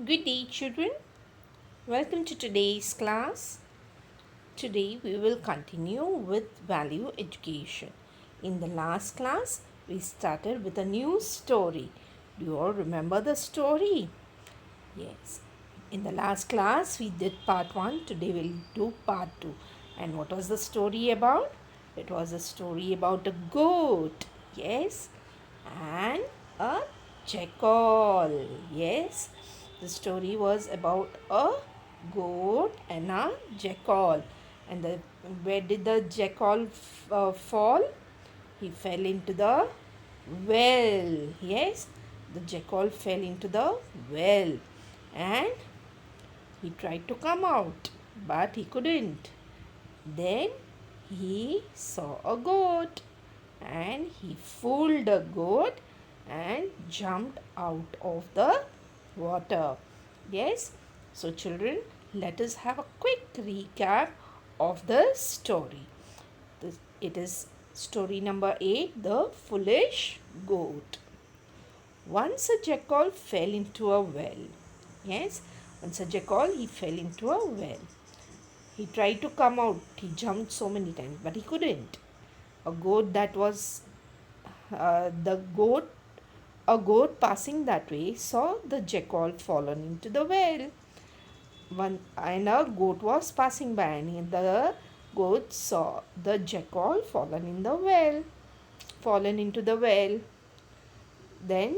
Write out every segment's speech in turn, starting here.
Good day, children. Welcome to today's class. Today we will continue with value education. In the last class, we started with a new story. Do you all remember the story? Yes. In the last class, we did part 1. Today we'll do part 2. And what was the story about? It was a story about a goat. Yes. And a jackal. Yes. The story was about a goat and a jackal. And where did the jackal fall? He fell into the well. Yes, the jackal fell into the well and he tried to come out, but he couldn't. Then he saw a goat and he fooled the goat and jumped out of the water. Yes, so children, let us have a quick recap of the story. It is story number 8, The Foolish Goat. Once a jackal fell into a well. Yes, once a jackal he fell into a well. He tried to come out. He jumped so many times, but he couldn't. A goat that was the goat a goat passing that way saw the jackal fallen into the well. And a goat was passing by, and the goat saw the jackal fallen into the well. Then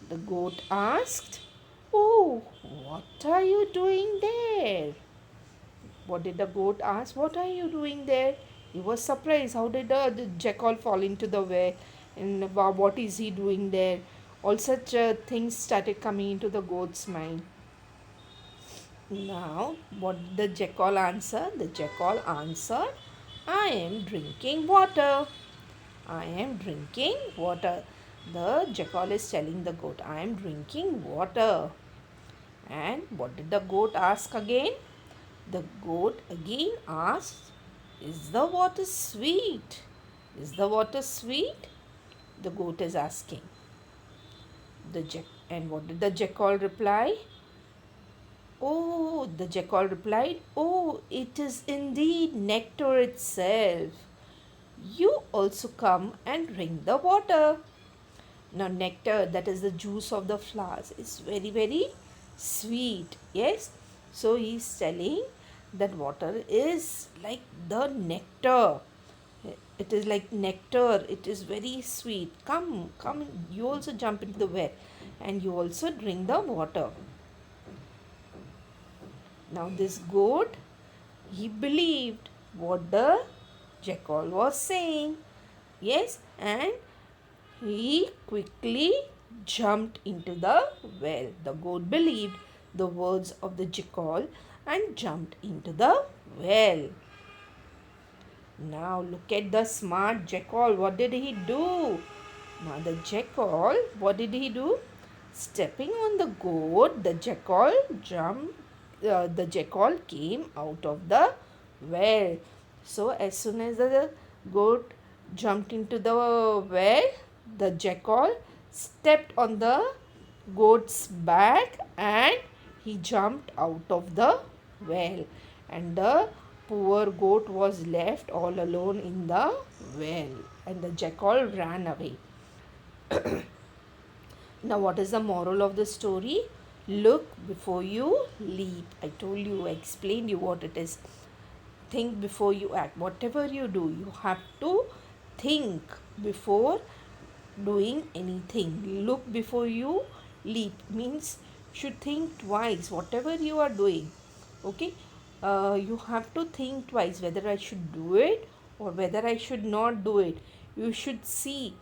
the goat asked, "Oh, what are you doing there?" What did the goat ask? What are you doing there? He was surprised. How did the jackal fall into the well? And what is he doing there? All such things started coming into the goat's mind. Now, what did the jackal answer? The jackal answered, "I am drinking water. I am drinking water." The jackal is telling the goat, "I am drinking water." And what did the goat ask again? The goat again asked, "Is the water sweet? Is the water sweet?" The goat is asking. And what did the jackal reply? "Oh," the jackal replied, "oh, it is indeed nectar itself. You also come and drink the water." Now, nectar, that is the juice of the flowers, is very, very sweet. Yes. So, he is telling that water is like the nectar. It is like nectar. It is very sweet. Come, come, you also jump into the well and you also drink the water. Now, this goat, he believed what the jackal was saying. Yes, and he quickly jumped into the well. The goat believed the words of the jackal and jumped into the well. Now look at the smart jackal. What did he do? Now the jackal, what did he do? Stepping on the goat, the jackal jumped. The jackal came out of the well. So as soon as the goat jumped into the well, the jackal stepped on the goat's back and he jumped out of the well. And the poor goat was left all alone in the well. And the jackal ran away. Now, what is the moral of the story? Look before you leap. I told you, I explained you what it is. Think before you act. Whatever you do, you have to think before doing anything. Look before you leap means should think twice whatever you are doing. Okay, you have to think twice whether I should do it or whether I should not do it. You should see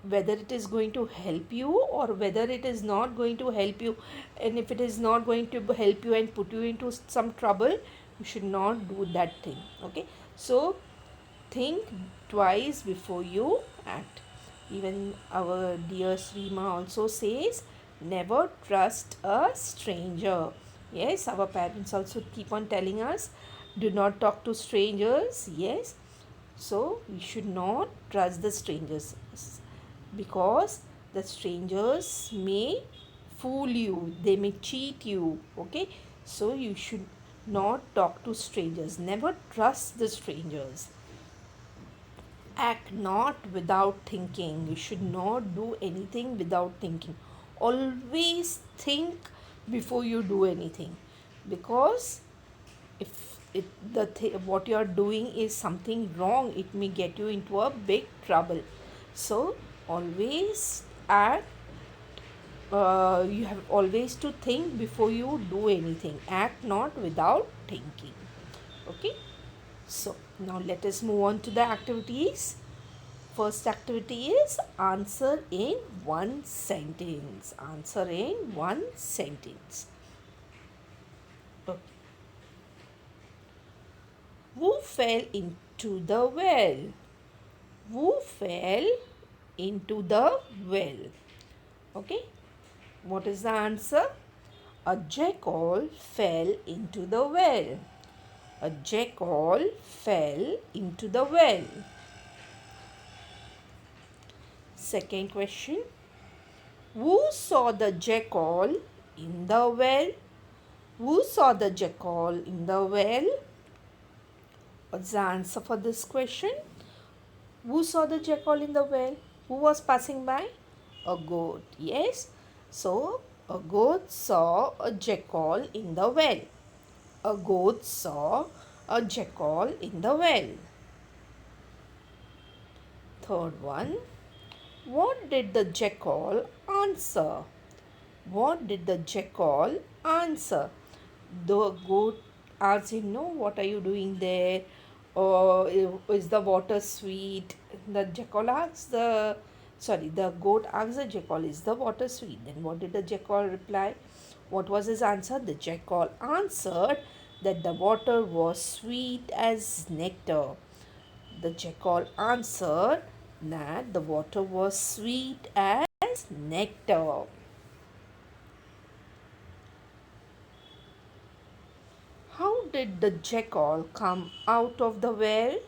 whether it is going to help you or whether it is not going to help you, and if it is not going to help you and put you into some trouble, you should not do that thing. Okay, so think twice before you act. Even our dear Srima also says, never trust a stranger. Yes, our parents also keep on telling us, do not talk to strangers. Yes, so we should not trust the strangers because the strangers may fool you, they may cheat you. Okay, so you should not talk to strangers, never trust the strangers. Act not without thinking. You should not do anything without thinking. Always think before you do anything, because if what you are doing is something wrong, it may get you into a big trouble. So always act. You have always to think before you do anything. Act not without thinking. Okay. So now let us move on to the activities. First activity is answer in one sentence. Answer in one sentence. Okay. Who fell into the well? Who fell into the well? Okay. What is the answer? A jackal fell into the well. A jackal fell into the well. Second question. Who saw the jackal in the well? Who saw the jackal in the well? What's the answer for this question? Who saw the jackal in the well? Who was passing by? A goat. Yes. So, a goat saw a jackal in the well. A goat saw a jackal in the well. Third one. What did the jackal answer? What did the jackal answer? The goat asked him, "No, what are you doing there? Or is the water sweet?" The jackal asked the goat asked the jackal, "Is the water sweet?" Then what did the jackal reply? What was his answer? The jackal answered that the water was sweet as nectar. The jackal answered that the water was sweet as nectar. How did the jackal come out of the well?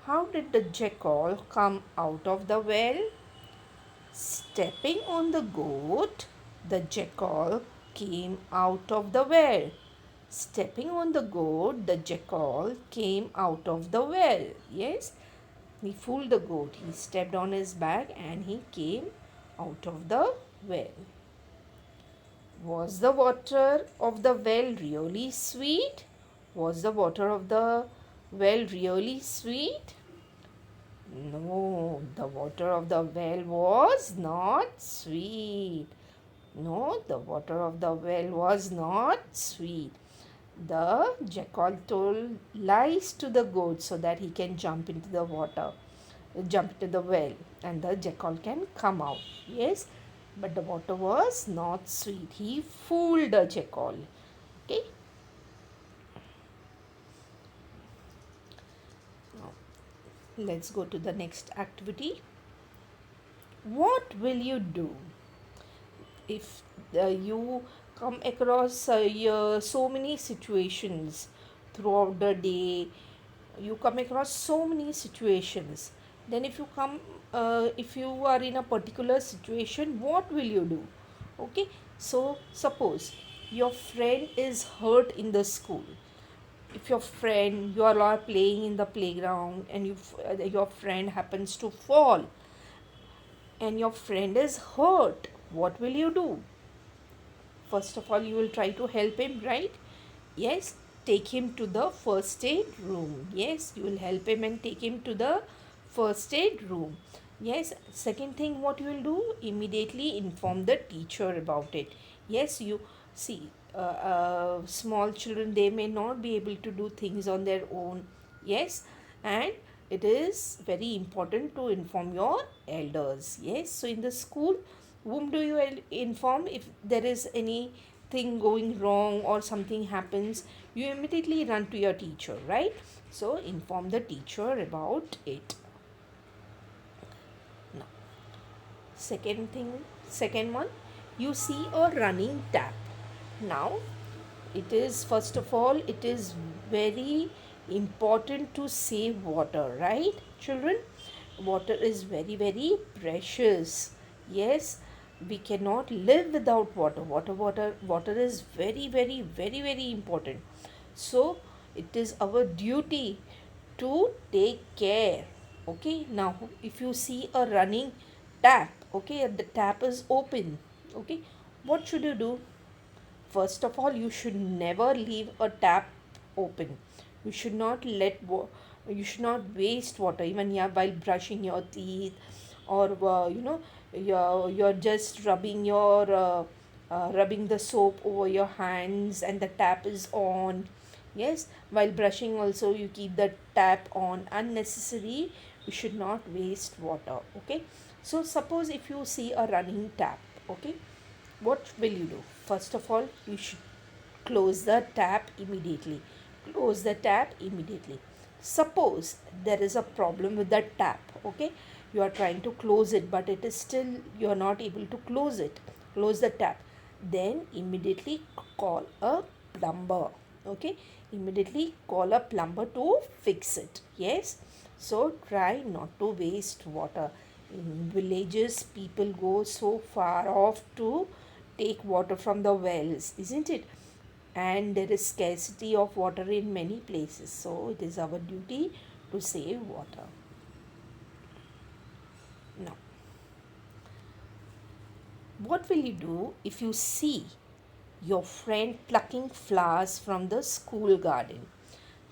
How did the jackal come out of the well? Stepping on the goat, the jackal came out of the well. Stepping on the goat, the jackal came out of the well. Yes, he fooled the goat. He stepped on his back and he came out of the well. Was the water of the well really sweet? Was the water of the well really sweet? No, the water of the well was not sweet. No, the water of the well was not sweet. The jackal told lies to the goat so that he can jump into the water, jump into the well, and the jackal can come out. Yes, but the water was not sweet. He fooled the jackal. Okay. Now, let's go to the next activity. What will you do if you come across so many situations throughout the day? You come across so many situations. Then if you are in a particular situation, what will you do? Okay, so suppose your friend is hurt in the school. If you are all playing in the playground and your friend happens to fall and your friend is hurt, what will you do? First of all, you will try to help him, right? Yes, take him to the first aid room. Yes, you will help him and take him to the first aid room. Yes, second thing, what you will do? Immediately inform the teacher about it. Yes, you see, small children, they may not be able to do things on their own. Yes, and it is very important to inform your elders. Yes, so in the school, whom do you inform if there is anything going wrong or something happens? You immediately run to your teacher, right? So inform the teacher about it. Now, second one, you see a running tap. Now, it is, first of all, it is very important to save water, right, children? Water is very, very precious. Yes, we cannot live without water is very, very, very, very important. So it is our duty to take care. Okay, now if you see a running tap, okay, the tap is open, okay, what should you do? First of all, you should never leave a tap open. You should not you should not waste water even, yeah, while brushing your teeth, or you're just rubbing the soap over your hands and the tap is on. Yes, while brushing also you keep the tap on. Unnecessary, you should not waste water. Okay, so suppose if you see a running tap, okay, what will you do? First of all, you should close the tap immediately. Close the tap immediately. Suppose there is a problem with the tap, okay, you are trying to close it but it is still, you are not able to close it. Close the tap, then immediately call a plumber. Okay, immediately call a plumber to fix it. Yes, so try not to waste water. In villages, people go so far off to take water from the wells, isn't it? And there is scarcity of water in many places, so it is our duty to save water. Now, what will you do if you see your friend plucking flowers from the school garden?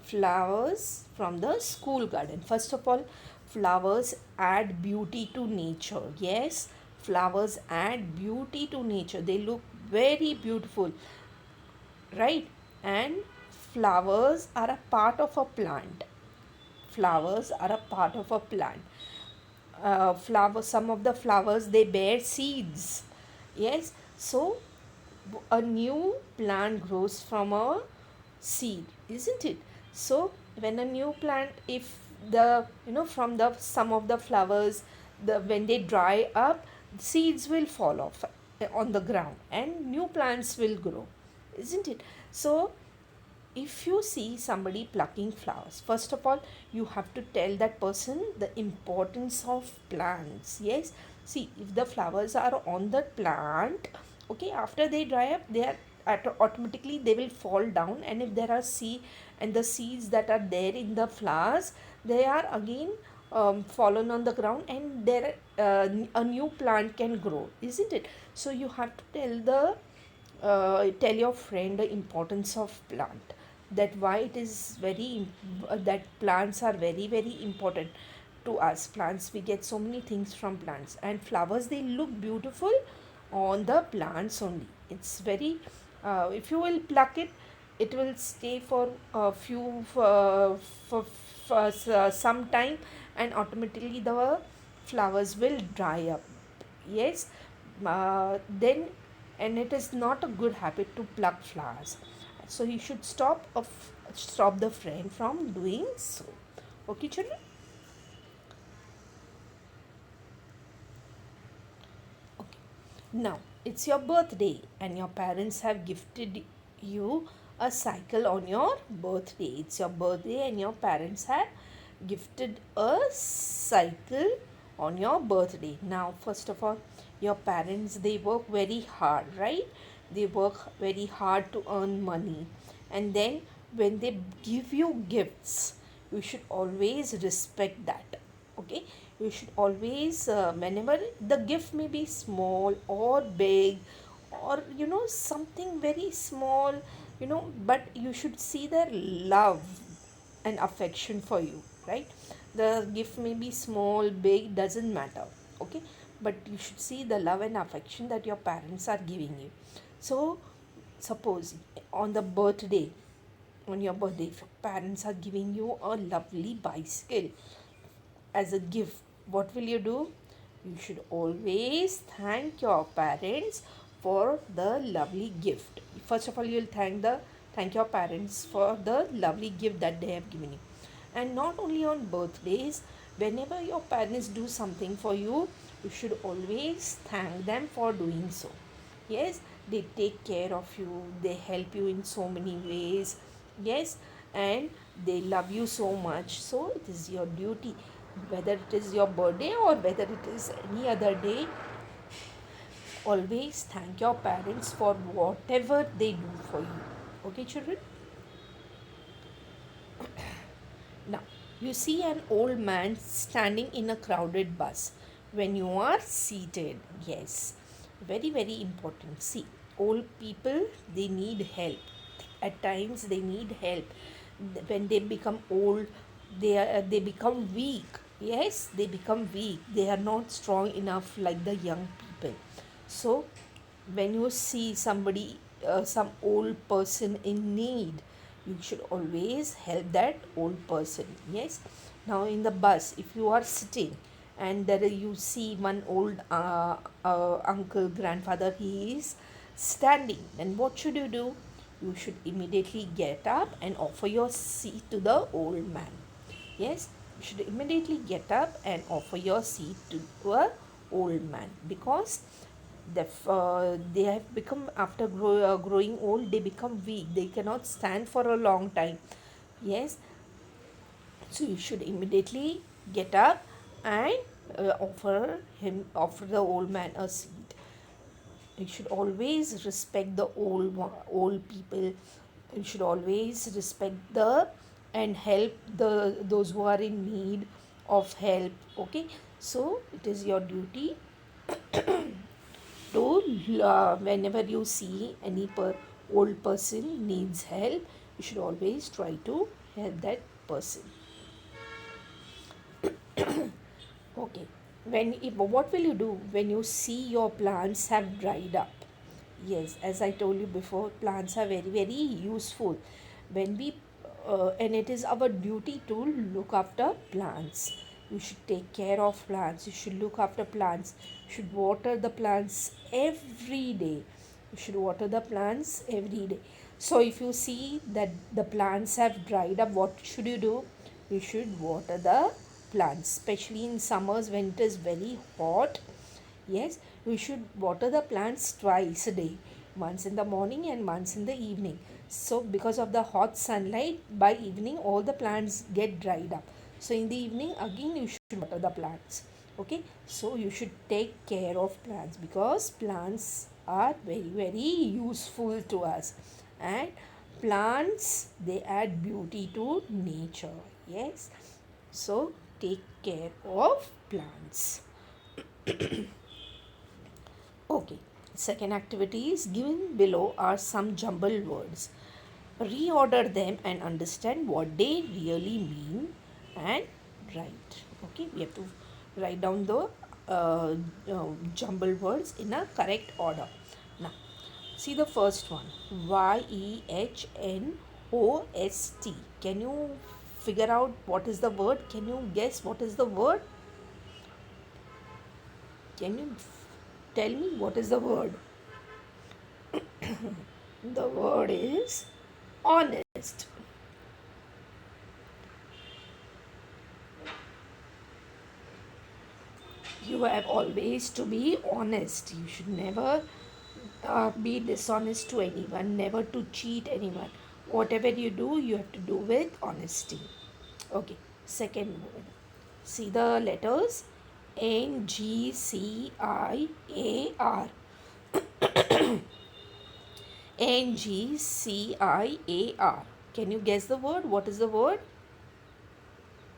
Flowers from the school garden. First of all, flowers add beauty to nature. Yes, flowers add beauty to nature. They look very beautiful, right? And flowers are a part of a plant. Flowers are a part of a plant. Some of the flowers, they bear seeds. Yes, so a new plant grows from a seed, isn't it? So when a new plant, if the, from the some of the flowers, the when they dry up, seeds will fall off on the ground and new plants will grow, isn't it? So if you see somebody plucking flowers, first of all, you have to tell that person the importance of plants. Yes, see, if the flowers are on the plant, okay, after they dry up, they are automatically they will fall down, and if there are and the seeds that are there in the flowers, they are again fallen on the ground, and there a new plant can grow, isn't it? So you have to tell your friend the importance of plant, that why it is that plants are very, very important to us. Plants, we get so many things from plants, and flowers, they look beautiful on the plants only. It's very, if you will pluck it, it will stay for a few for some time, and automatically the flowers will dry up. Yes, then, and it is not a good habit to pluck flowers, so you should stop the friend from doing so. Okay, children. Okay, now it's your birthday and your parents have gifted you a cycle on your birthday. It's your birthday and your parents have gifted a cycle on your birthday. Now, first of all, your parents, they work very hard, right? They work very hard to earn money, and then when they give you gifts, you should always respect that. Okay, you should always, whenever the gift may be small or big, or something very small, but you should see their love and affection for you, right? The gift may be small, big, doesn't matter. Okay, but you should see the love and affection that your parents are giving you. So suppose on the birthday, on your birthday, if your parents are giving you a lovely bicycle as a gift, what will you do? You should always thank your parents for the lovely gift. First of all, you will thank your parents for the lovely gift that they have given you. And not only on birthdays, whenever your parents do something for you, you should always thank them for doing so. Yes, they take care of you, they help you in so many ways. Yes, and they love you so much, so it is your duty, whether it is your birthday or whether it is any other day, always thank your parents for whatever they do for you. Okay, children? Now, you see an old man standing in a crowded bus when you are seated. Yes, very, very important. See, old people, they need help. At times, they need help. When they become old, they become weak. Yes, they become weak. They are not strong enough like the young people. So, when you see somebody, some old person in need, you should always help that old person. Yes, now in the bus, if you are sitting and there you see one old uncle, grandfather, he is standing, then what should you do? You should immediately get up and offer your seat to the old man. Yes, you should immediately get up and offer your seat to a old man, because they have become, after growing old, they become weak, they cannot stand for a long time. Yes, so you should immediately get up and offer the old man a seat. You should always respect the old people. You should always respect the and help those who are in need of help. Okay, so it is your duty to whenever you see any old person needs help, you should always try to help that person. Okay, what will you do when you see your plants have dried up? Yes, as I told you before, plants are very, very useful. When we and it is our duty to look after plants. You should take care of plants. You should look after plants. You should water the plants every day. You should water the plants every day. So if you see that the plants have dried up, what should you do? You should water the plants, especially in summers when it is very hot. Yes, you should water the plants twice a day, once in the morning and once in the evening. So, because of the hot sunlight, by evening all the plants get dried up. So, in the evening again you should water the plants. Okay, so you should take care of plants, because plants are very, very useful to us, and plants, they add beauty to nature. Yes, so take care of plants. Okay, second activity is given below are some jumbled words. Reorder them and understand what they really mean and write. Okay, we have to write down the jumbled words in a correct order. Now, see the first one, YEHNOST. Can you figure out what is the word? Can you guess what is the word? Can you tell me what is the word? The word is honest. You have always to be honest. You should never be dishonest to anyone, never to cheat anyone. Whatever you do, you have to do with honesty. Okay, second word. See the letters, NGCIAR. NGCIAR. Can you guess the word? What is the word?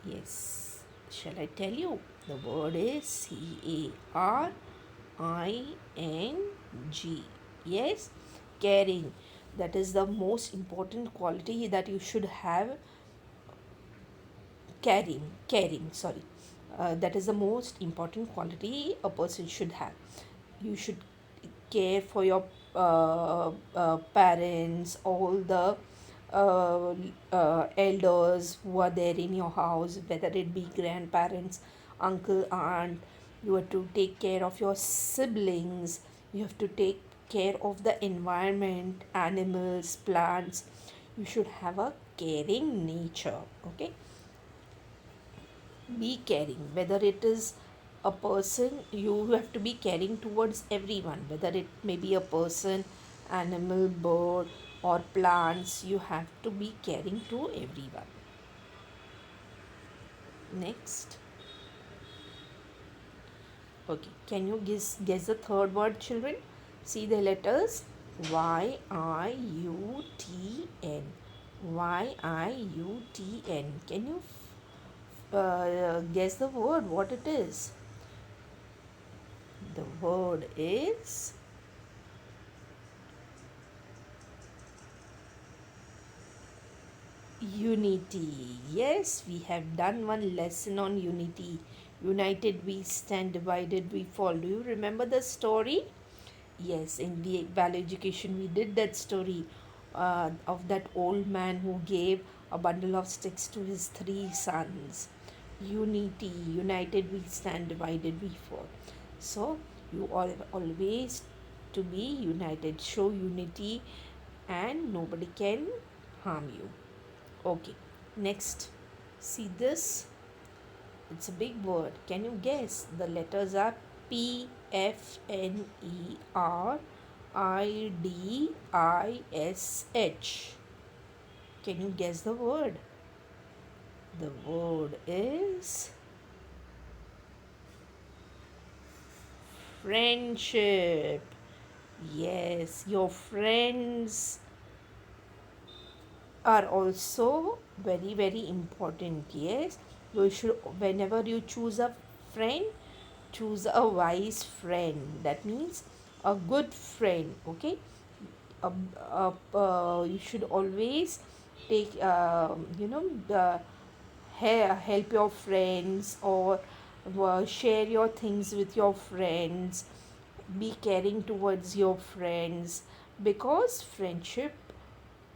Yes. Shall I tell you? The word is CARING. Yes, caring. That is the most important quality that you should have. Caring, sorry. That is the most important quality a person should have. You should care for your parents, all the elders who are there in your house, whether it be grandparents, uncle, aunt. You have to take care of your siblings. You have to take care of the environment, animals, plants. You should have a caring nature. Okay, be caring, whether it is a person, you have to be caring towards everyone, whether it may be a person, animal, bird, or plants. You have to be caring to everyone. Next, Okay, can you guess the third word, children? See the letters YIUTN. YIUTN. Can you guess the word? What it is? The word is unity. Yes, we have done one lesson on unity. United we stand, divided we fall. Do you remember the story? Yes, in the value education, we did that story of that old man who gave a bundle of sticks to his three sons. Unity, united we stand, divided we fall. So, you all always to be united, show unity, and nobody can harm you. Okay, next, see this. It's a big word. Can you guess? The letters are PFNERIDISH. Can you guess the word? The word is friendship. Yes, your friends are also very, very important. Yes, you should, whenever you choose a friend, choose a wise friend. That means a good friend. Okay, you should always take help your friends, or share your things with your friends. Be caring towards your friends, because friendship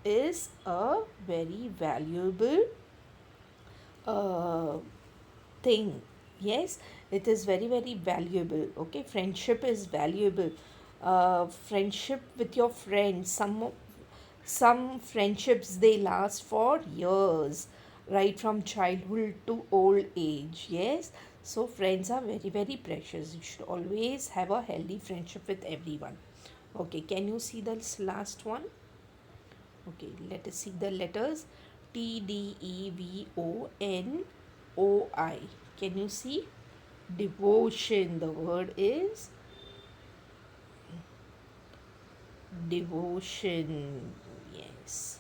is a very valuable uh, thing. Yes, it is very, very valuable. Okay, friendship is valuable. Friendship with your friends, some friendships, they last for years, right from childhood to old age. Yes, so friends are very, very precious. You should always have a healthy friendship with everyone. Okay, can you see this last one? Okay, let us see the letters TDEVONOI. Can you see? Devotion. The word is devotion. Yes.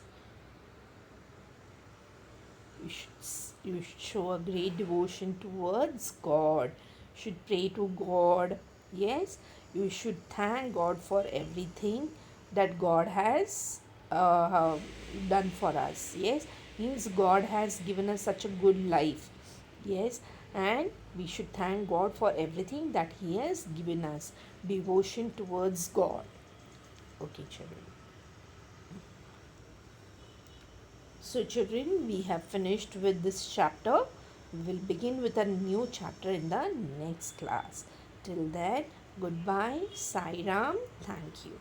You should show a great devotion towards God. You should pray to God. Yes. You should thank God for everything that God has done for us. Yes. Means God has given us such a good life. Yes. And we should thank God for everything that He has given us. Devotion towards God. Okay, children. So, children, we have finished with this chapter. We will begin with a new chapter in the next class. Till then, goodbye, Sai Ram. Thank you.